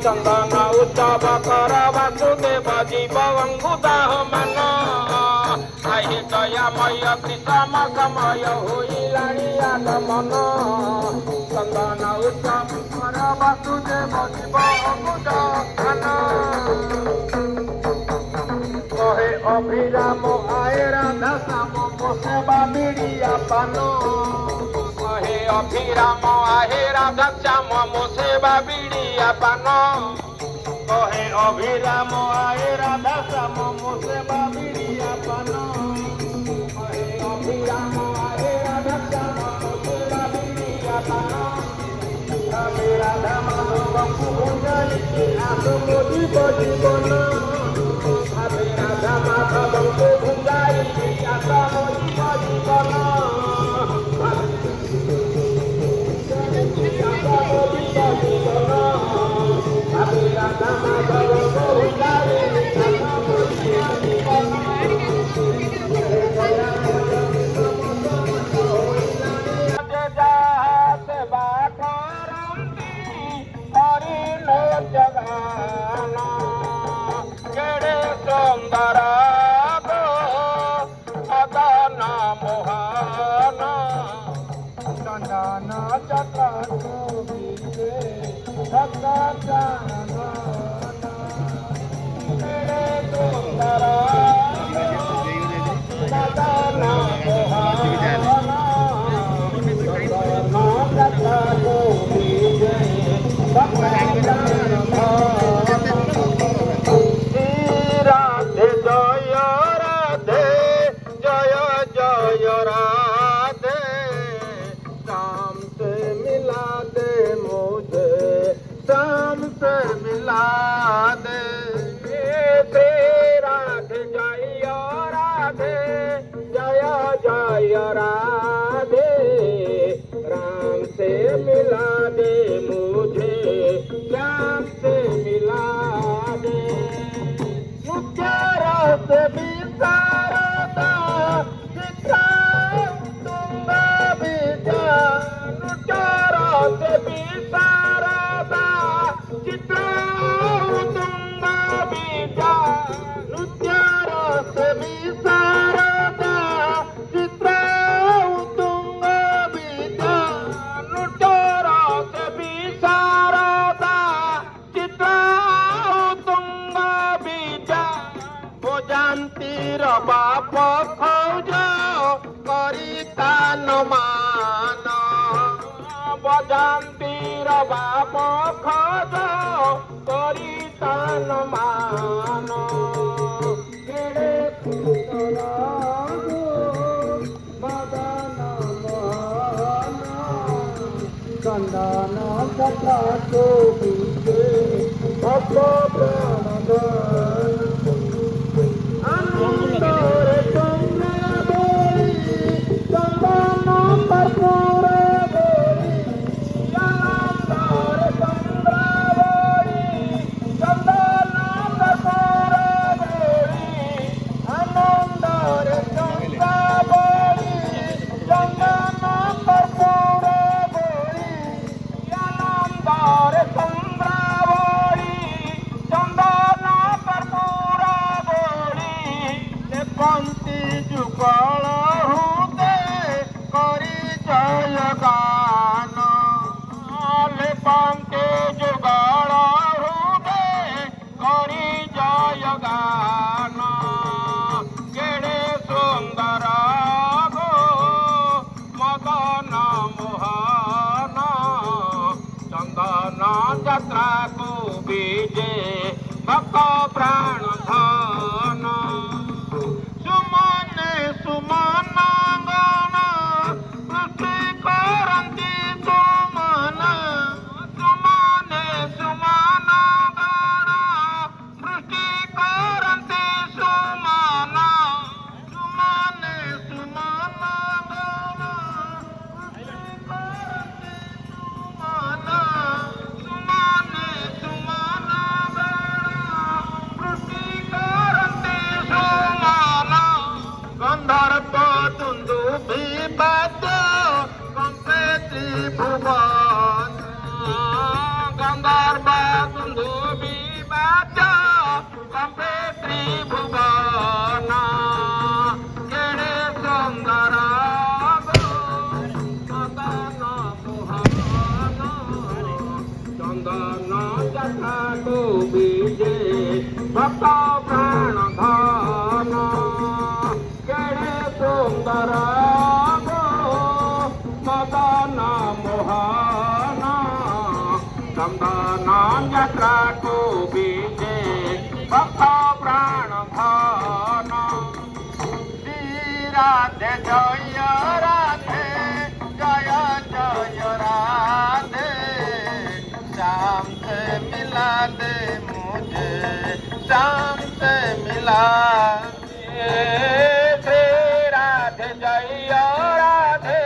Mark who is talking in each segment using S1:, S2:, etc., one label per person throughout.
S1: चंदन उत्सव कर वासुदेव जीव अंगुदाह मन आई दयामय कृष्ण समय होइलाणी आगमन चंदन उत्सव कर वासुदेव जीव अंगुदाह मन कहे अभिराम आए राधा श्याम सेवा बिड़िया पान कहे अभिराम आहे राधा श्याम मो सेवा बिड़िया पान कहे अभिराम आए राधा श्याम मो सेवा बिड़िया पान कहे अभिराम आए राधा श्याम मो सेवा बिड़िया पान रामे राधा माधव कुंजली आस मोदी जीवन रामे राधा माधव कुंजली आस मोदी जीवन बीजे भक्त प्राण धन सुमने सुमन गण सृष्टि करन्ति सुमन सुमने सुमन गण सृष्टि करन्ति सुमन सुमने सुमन गण सृष्टि करन्ति सुमन सुमने सुमन गण सृष्टि करन्ति सुमन गन्धर्व दुन्दुभि वाद्य कम्पे त्रिभुवन गन्धर्व दुन्दुभि वाद्य कम्पे त्रिभुवन केणे सुन्दर चन्दन मोहन चन्दन जटाको बीजे भक्त प्राण धन केणे सुन्दर मदन मोहन चन्दन जटाको बीजे भक्त प्राण धन श्री राधे जय राधे जय जय राधे शाम से मिला दे मुझे शाम से मिला दे श्री राधे जय राधे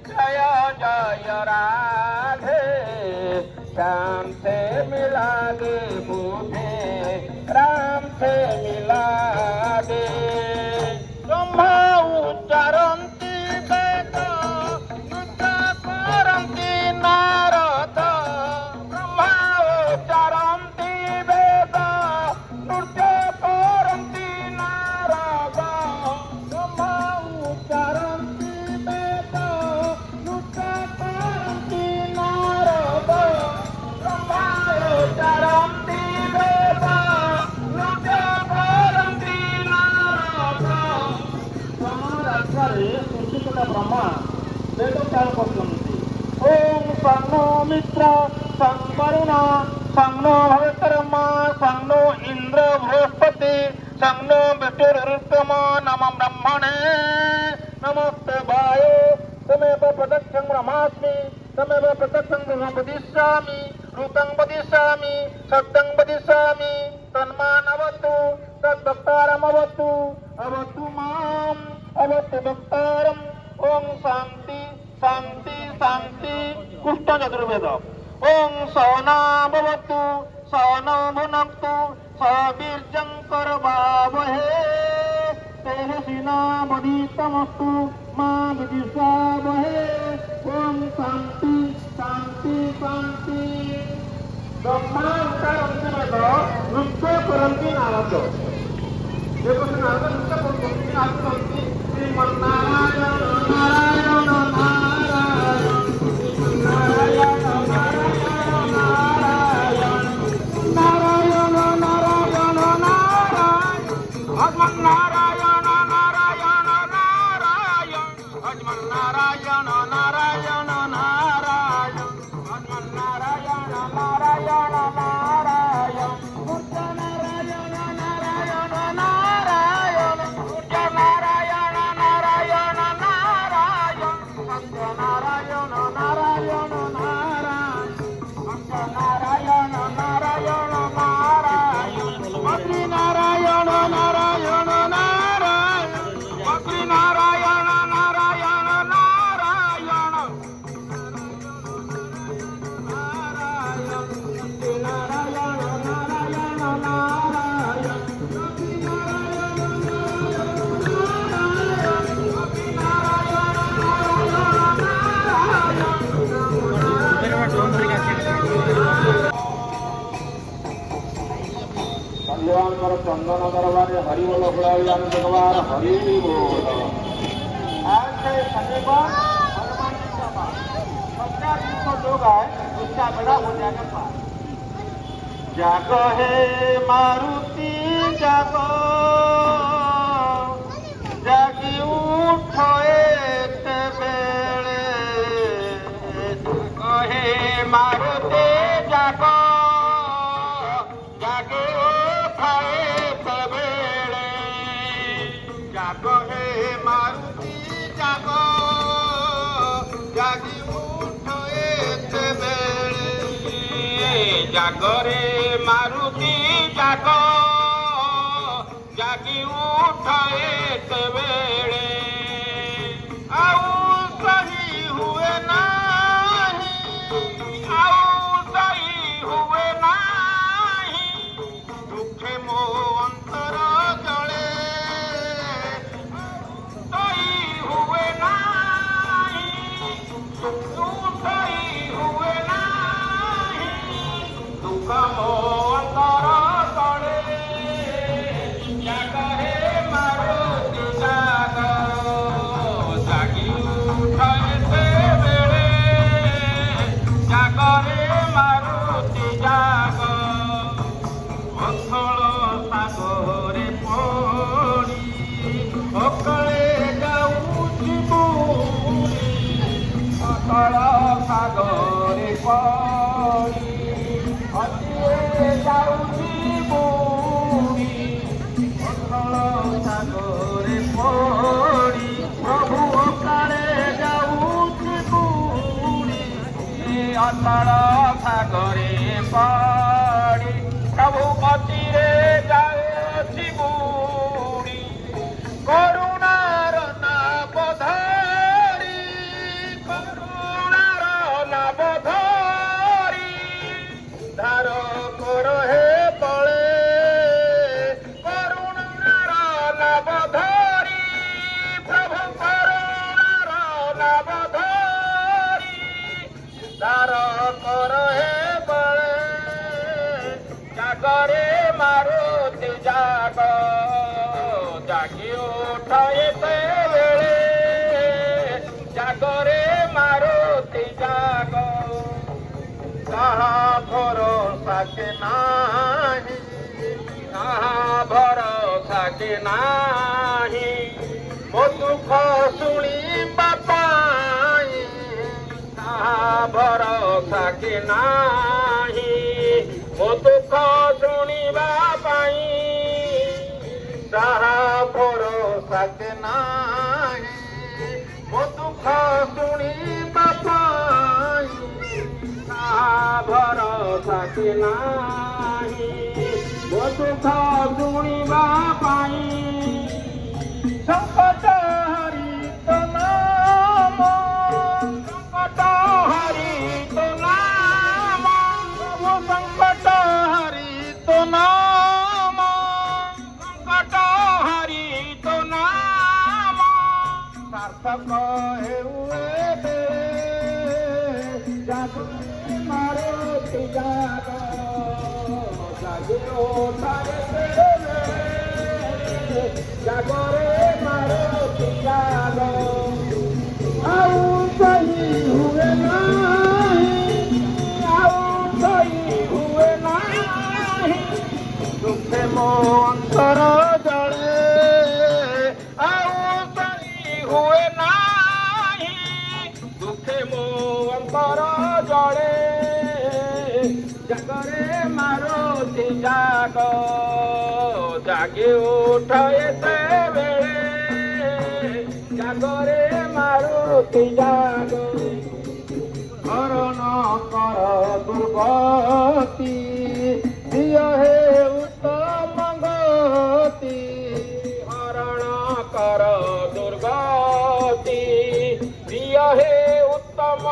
S1: जय जय राधे शाम से मिला दे मुझे राम से मिला दे ब्रह्मा उच्चारन्ति वेद नृत्य करन्ति नारद ब्रह्मा उच्चारन्ति वेद नृत्य करन्ति नारद ब्रह्मा उच्चारन्ति वेद नृत्य करन्ति नारद ब्रह्मा उच्चारन्ति वेद नृत्य करन्ति नारद सृष्टिकर्ता ब्रह्मा वेदोच्चारण करते ओम संनो मित्र संवरुण संनो भवितर्मा संनो इंद्र बृहस्पति संनो विष्णुरुत्तम नम ब्रह्मणे नमस्ते वायो तमेव प्रत्यक्षं ब्रह्मास्मि तमेव प्रत्यक्षं ब्रह्म वदिष्यामि ऋतं वदिष्यामि सत्यं वदिष्यामि तन्मानवतु तद्भक्तारमवतु अवतु माम् अवतु भक्तारम् ओम शांति शांति शांति कुष्ठ चतुर्वेद ओम सौना भवतु सौनो भुनक्तु सवीर्यं करवावहे तेजस्विनावधीतमस्तु मा विद्विषावहे ओम शांति शांति शांति ब्रह्मा उच्चारन्ति वेद नृत्य करन्ति नारद देखो नारद नृत्य करन्ति आसन्ति श्रीमन्नारायण नारायण नारायण श्रीमन्नारायण नारायण नारायण नारायण नारायण नारायण भगवान नारायण नारायण नारायण भगवान नारायण नारायण नारायण भगवान नारायण नारायण नारायण मूर्ति नारायण नारायण नारायण मूर्ति नारायण नारायण नारायण सत्य नारायण नारायण नारायण सत्य नारायण नारायण नारायण बद्री नारायण नारायण नारायण बद्री नारायण नारायण नारायण भगवान चंदन दरबार हरि बोल गुलाम भगवान हरि बोल आज से शनिवार हनुमान जी का बात 50 लोग आए उसका बड़ा हो जाएगा पार जागो हे मारुति जागो जागी उठो एक बेले जागो हे मारुति जागो जागरे मारुति जाग जागी उठाए तेवेळे आउ सही हुए नाही आउ सही हुए नाही दुखे मो अंतर जले सही हुए नाही सही हुए नाही दुख मो अंतर जले जागरे मारुति जाग जागी उठाए तेवेळे जागरे मारुति जाग अथल सागरे पड़ी अकले जाऊची बुड़ी अथल सागरे पड़ी अतिए जाऊची बुड़ी अथल सागरे पड़ी प्रभु अकले जाऊची बुड़ी अथल सागरे पड़ी प्रभु अतिरे जाऊची बुड़ी करुणार नाम धरी करुणार नाम धरी धार कर हे बळे करुणार नाम धरी प्रभु करुणार नाम धरी धार कर हे बळे जागरे मारुति जाग जागी उठाए तेवेळे जागरे मारुति जाग कहा भरोसा के नाही कहा भरोसा के नाही मो दुख शुणी बापाई कहा भरोसा के नाही मो दुख शुणिबा पाई साहा भरोसा के नाही मो दुख शुणिबा पाई साहा भरोसा के नाही मो दुख शुणिबा पाई संकट हरि तो नाम संकट हरि तो नाम संकट हरि तो नाम संकट हरि तो नाम सार्थक हुए जागरे मारुति जाग जागे उठाए तेवेळे जागरे मारुति जाग आउ सही हुए नाही आउ सही हुए नाही दुखे मो अंतर जले आउ सही हुए नाही दुखे मो अंतर जले जागरे मारुति जाग जागी उठाए तेवेळे जागरे मारुति जाग हरण कर दुर्गति दिय हे उत्तम गति हरण कर दुर्गति दिय हे उत्तम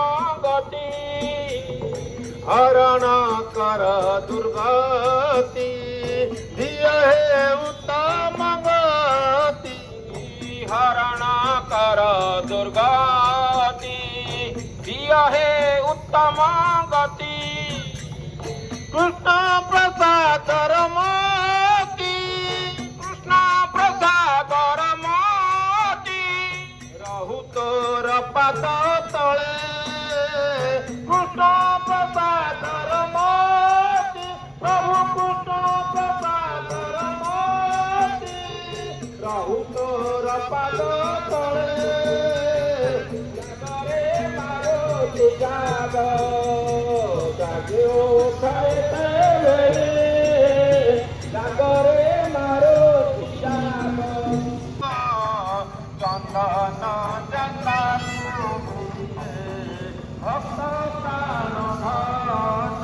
S1: गति हरण कर दुर्गति दिय हे उत्तम गति हरण कर दुर्गति दिय हे उत्तम गति कृष्ण प्रसाद रमति कृष्ण प्रसाद रमति रहु तोर पाद तले कृष्ण प्रसाद रमति प्रभु कृष्ण प्रसाद रमति रहु तोर पाद तले जागरे मारुति जाग जागे उठाए तेवेळे जागरे मारुति जाग चंदन जटा भक्त प्राण धन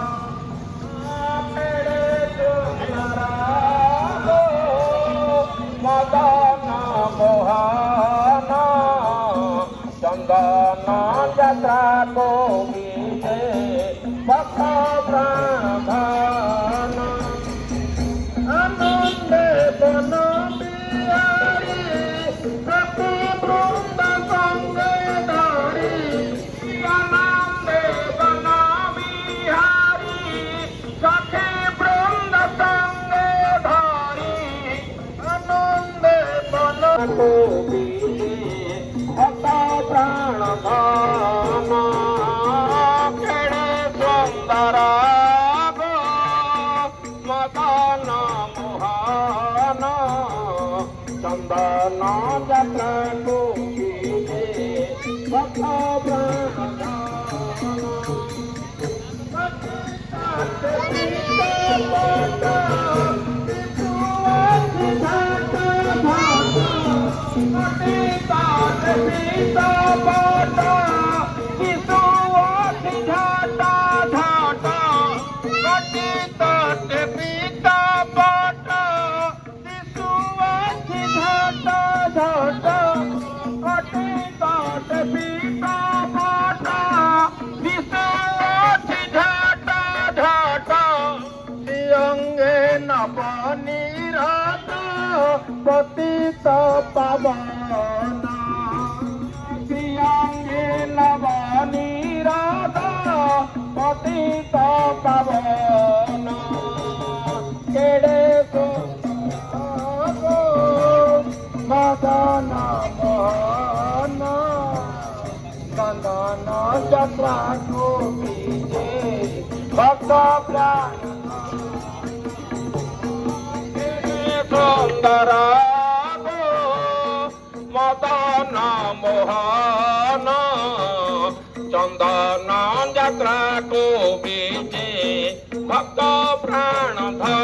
S1: चंदन यात्रा को भक्त पतित पावन श्रियांगे नवनीराध पतित पावन केड़े मदन मोहन चंदन यात्रा को बीजे भक्त प्राण सुंदर मदन मोहन चंदन यात्रा को बीजे भक्त प्राण धन